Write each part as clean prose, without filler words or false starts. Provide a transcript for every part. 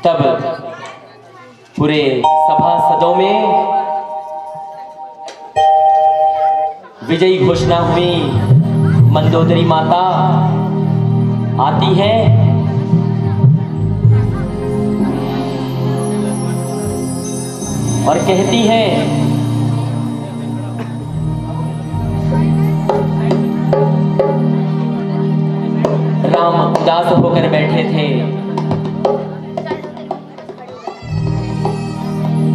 तब पूरे सभासदों में विजयी घोषणा हुई। मंदोदरी माता आती है और कहती है, राम उदास होकर बैठे थे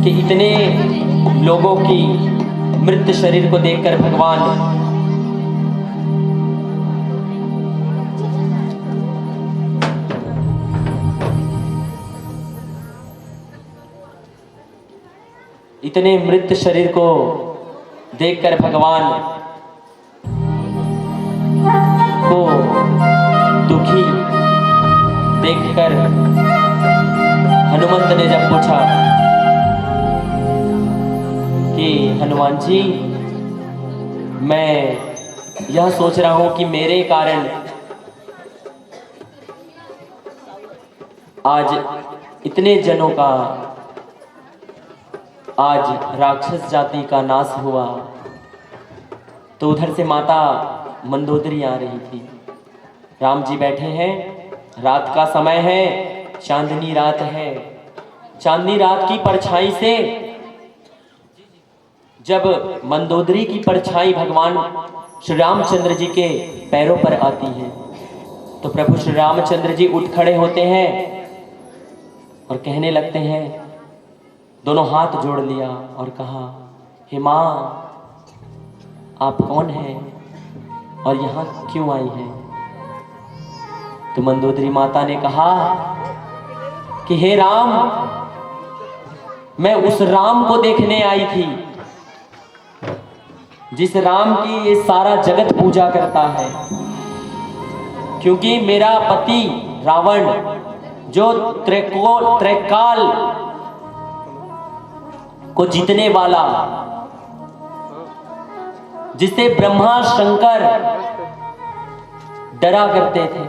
कि इतने लोगों की मृत शरीर को देखकर भगवान इतने मृत शरीर को देखकर भगवान को दुखी देखकर हनुमंत ने जब पूछा कि हनुमान जी, मैं यह सोच रहा हूं कि मेरे कारण आज इतने जनों का, आज राक्षस जाति का नाश हुआ, तो उधर से माता मंदोदरी आ रही थी। राम जी बैठे हैं, रात का समय है, चांदनी रात है। चांदनी रात की परछाई से जब मंदोदरी की परछाई भगवान श्री रामचंद्र जी के पैरों पर आती है तो प्रभु श्री रामचंद्र जी उठ खड़े होते हैं और कहने लगते हैं, दोनों हाथ जोड़ लिया और कहा, हे माँ, आप कौन हैं और यहाँ क्यों आई हैं? तो मंदोदरी माता ने कहा कि हे राम, मैं उस राम को देखने आई थी जिस राम की ये सारा जगत पूजा करता है, क्योंकि मेरा पति रावण जो त्रिकाल को जीतने वाला, जिसे ब्रह्मा शंकर डरा करते थे,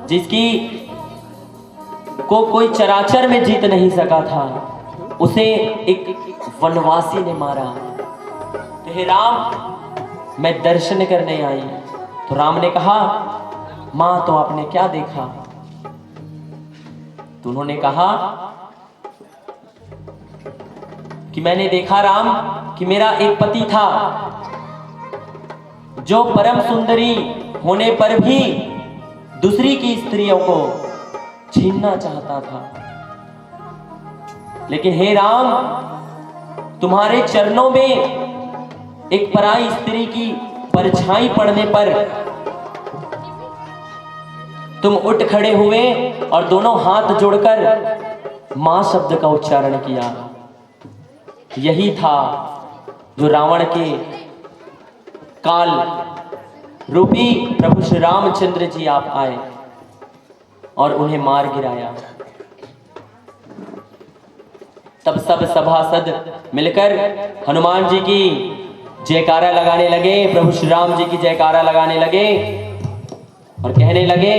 जिसकी को कोई चराचर में जीत नहीं सका था, उसे एक वनवासी ने मारा। तो हे राम, मैं दर्शन करने आई। तो राम ने कहा, मां, तो आपने क्या देखा? तो उन्होंने कहा कि मैंने देखा राम कि मेरा एक पति था जो परम सुंदरी होने पर भी दूसरी की स्त्रियों को छीनना चाहता था, लेकिन हे राम, तुम्हारे चरणों में एक पराई स्त्री की परछाई पड़ने पर तुम उठ खड़े हुए और दोनों हाथ जोड़कर मां शब्द का उच्चारण किया। यही था जो रावण के काल रूपी प्रभु श्री रामचंद्र जी आप आए और उन्हें मार गिराया। तब सब सभासद मिलकर हनुमान जी की जयकारा लगाने लगे, प्रभु श्री राम जी की जयकारा लगाने लगे और कहने लगे